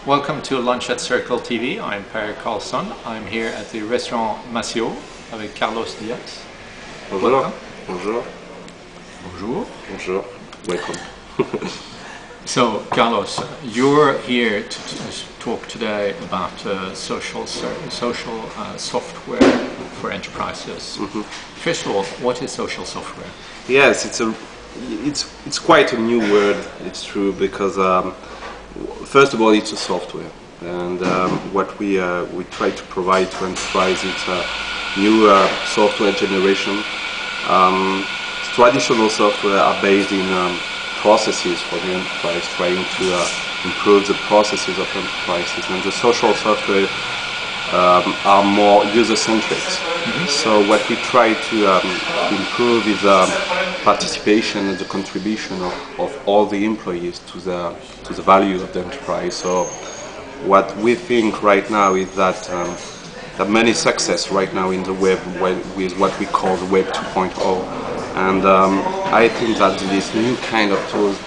Welcome to Lunch at Circle TV. I'm Per Karlsson. I'm here at the restaurant Masio avec Carlos Diaz. Bonjour. Welcome. Bonjour. Bonjour. Bonjour. Welcome. So, Carlos, you're here to talk today about social software for enterprises. First of all, what is social software? Yes, it's quite a new word. It's true because first of all, it's a software, and what we try to provide to enterprise is a new software generation. Traditional software are based in processes for the enterprise, trying to improve the processes of enterprises, and the social software are more user-centric. So what we try to improve is participation and the contribution of all the employees to the value of the enterprise. So what we think right now is that that many success right now in the web with what we call the Web 2.0. And I think that this new kind of tools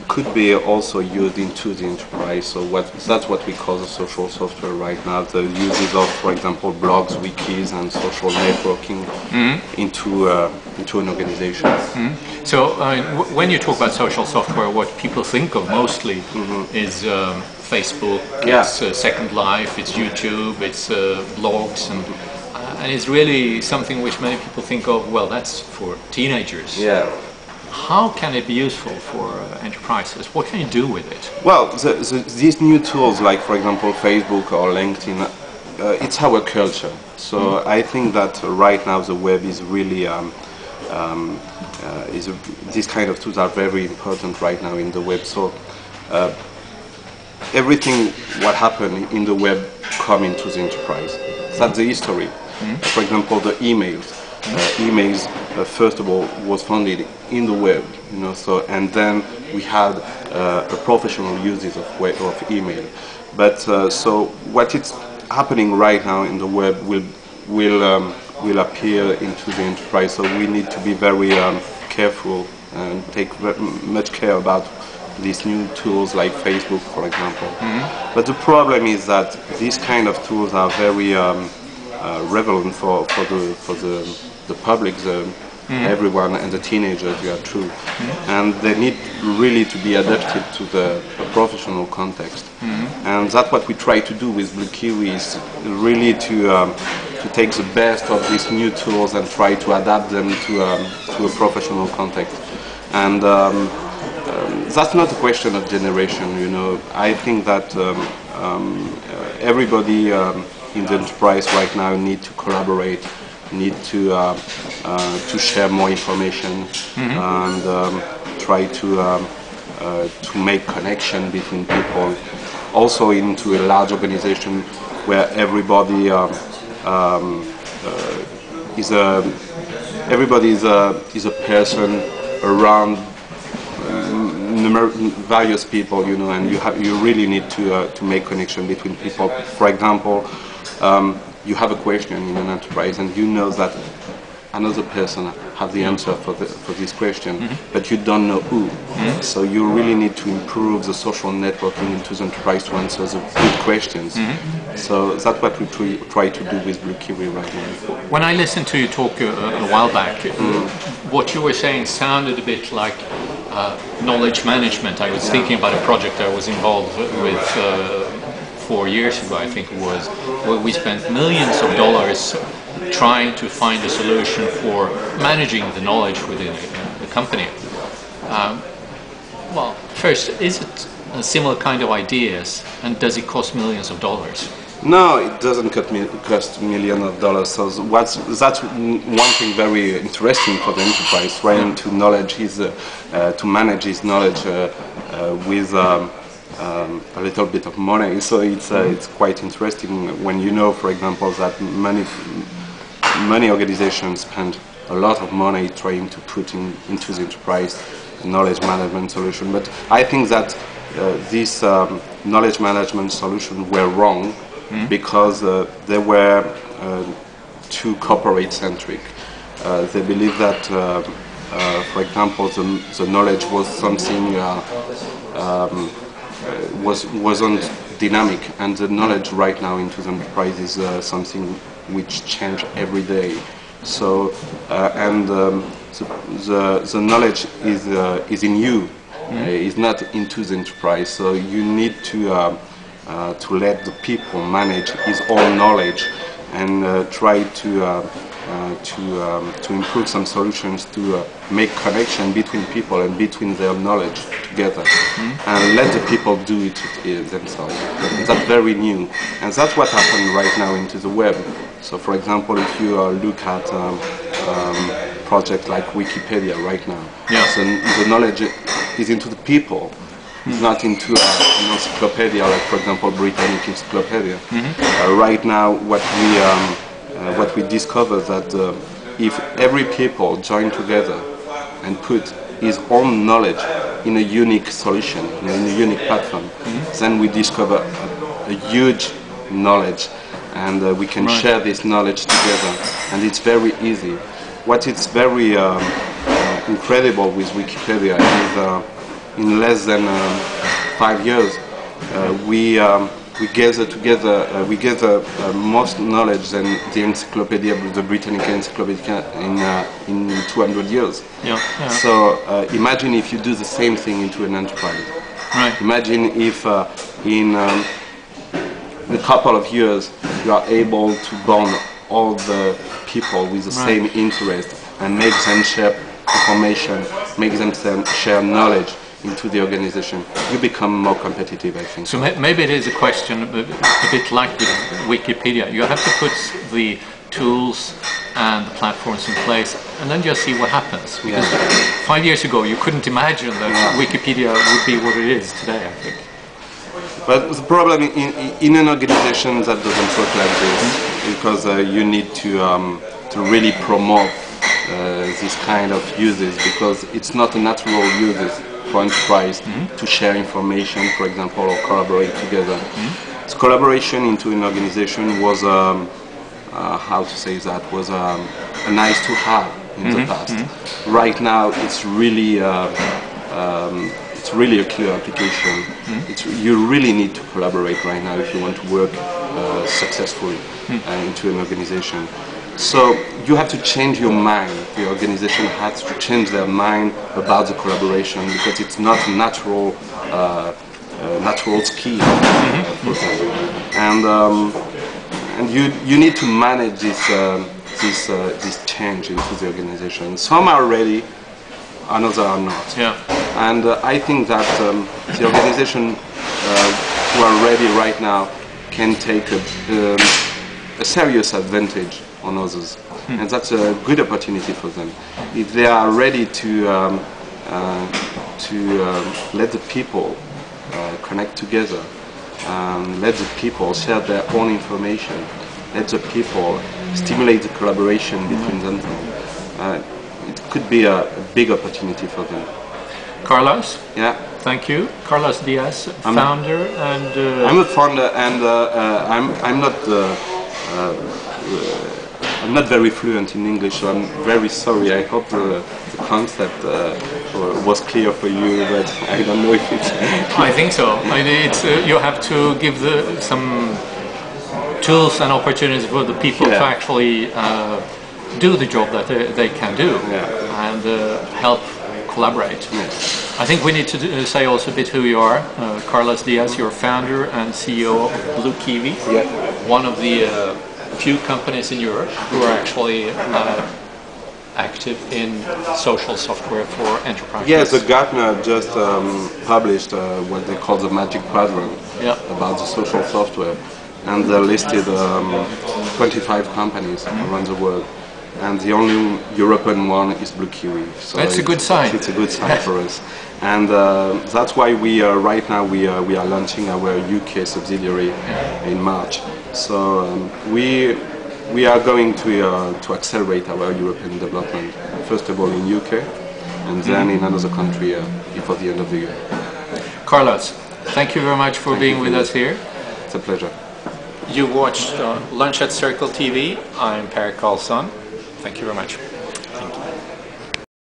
could be also used into the enterprise. So that's what we call the social software right now. The uses of, for example, blogs, wikis, and social networking into an organization. So when you talk about social software, what people think of mostly is Facebook, it's Second Life, it's YouTube, it's blogs, and it's really something which many people think of, well, that's for teenagers. Yeah. How can it be useful for enterprises? What can you do with it? Well, these new tools, like for example Facebook or LinkedIn, it's our culture. So I think that right now the web is really, these kind of tools are very important right now in the web. So everything what happened in the web come into the enterprise. That's the history. For example, the emails. Emails, first of all, was founded in the web, So and then we had a professional uses of email. But so what is happening right now in the web will appear into the enterprise. So we need to be very careful and take much care about these new tools like Facebook, for example. But the problem is that these kind of tools are very relevant for the public, everyone, and the teenagers. You are true, and they need really to be adapted to the professional context. And that's what we try to do with BlueKiwi, is really to take the best of these new tools and try to adapt them to a professional context. And that's not a question of generation. I think that everybody in the enterprise right now need to collaborate, need to share more information, and try to make connection between people. Also into a large organization where everybody is a person around various people, and you really need to make connection between people. For example, you have a question in an enterprise, and you know that another person has the answer for this question, but you don't know who. So you really need to improve the social networking into the enterprise to answer the good questions. So that's what we try to do with BlueKiwi right now. When I listened to you talk a while back, what you were saying sounded a bit like knowledge management. I was thinking about a project I was involved with 4 years ago, I think it was, where we spent millions of dollars trying to find a solution for managing the knowledge within the company. Well, first, is it a similar kind of ideas, and does it cost millions of dollars? No, it doesn't cost millions of dollars. So that's one thing very interesting for the enterprise, trying to manage his knowledge with a little bit of money. So it's quite interesting when you know, for example, that many organizations spend a lot of money trying to put into the enterprise knowledge management solution. But I think that this knowledge management solution were wrong because they were too corporate-centric. They believe that, for example, the knowledge was something wasn't dynamic, and the knowledge right now into the enterprise is something which change every day. So the knowledge is in you, is not into the enterprise. So you need to let the people manage his own knowledge and try to improve some solutions to make connection between people and between their knowledge together, and let the people do it themselves. That's very new, and that's what happened right now into the web. So, for example, if you look at projects like Wikipedia right now, so the knowledge is into the people. It's not into an encyclopedia, like, for example, Britannic Encyclopedia. Right now, what we discover that if every people join together and put his own knowledge in a unique solution, in a unique platform, then we discover a huge knowledge, and we can share this knowledge together, and it's very easy. What is very incredible with Wikipedia is in less than 5 years we gather together, most knowledge than the encyclopedia, the Britannic Encyclopedia, in 200 years. So imagine if you do the same thing into an enterprise. Imagine if in a couple of years you are able to bond all the people with the same interest and make them share information, make them share knowledge into the organization. You become more competitive, I think. So maybe it is a question a bit like with Wikipedia. You have to put the tools and the platforms in place and then just see what happens. Because 5 years ago you couldn't imagine that Wikipedia would be what it is today, I think. But the problem in an organization that doesn't work like this, because you need to really promote this kind of uses, because it's not a natural uses for enterprise to share information, for example, or collaborate together. So collaboration into an organization was, how to say that, was a nice to have in the past. Right now, it's really a clear application. You really need to collaborate right now if you want to work successfully into an organization. So you have to change your mind. The organization has to change their mind about the collaboration, because it's not a natural skill for them. And you need to manage this change into the organization. Some are ready, others are not. And I think that the organization who are ready right now can take a serious advantage on others, and that's a good opportunity for them. If they are ready to let the people connect together, let the people share their own information, let the people stimulate the collaboration between them, it could be a big opportunity for them. Carlos? Yeah. Thank you. Carlos Diaz, founder and... I'm a founder, and I'm not very fluent in English, so I'm very sorry. I hope the concept was clear for you, but I don't know if it's... I think so. It's, you have to give some tools and opportunities for the people to actually do the job that they can do and help collaborate. I think we need to say also a bit who you are. Carlos Diaz, you're founder and CEO of BlueKiwi, one of the few companies in Europe who are actually active in social software for enterprises. Yes, the Gartner just published what they call the Magic Quadrant about the social software, and they listed 25 companies around the world, and the only European one is BlueKiwi. So that's a good sign. It's a good sign for us, and that's why we right now we are launching our UK subsidiary in March. So we are going to accelerate our European development, first of all in UK, and then in another country before the end of the year. Carlos, thank you very much for being with us here. It's a pleasure. You watched Lunch at Circle TV. I'm Per Karlsson. Thank you very much.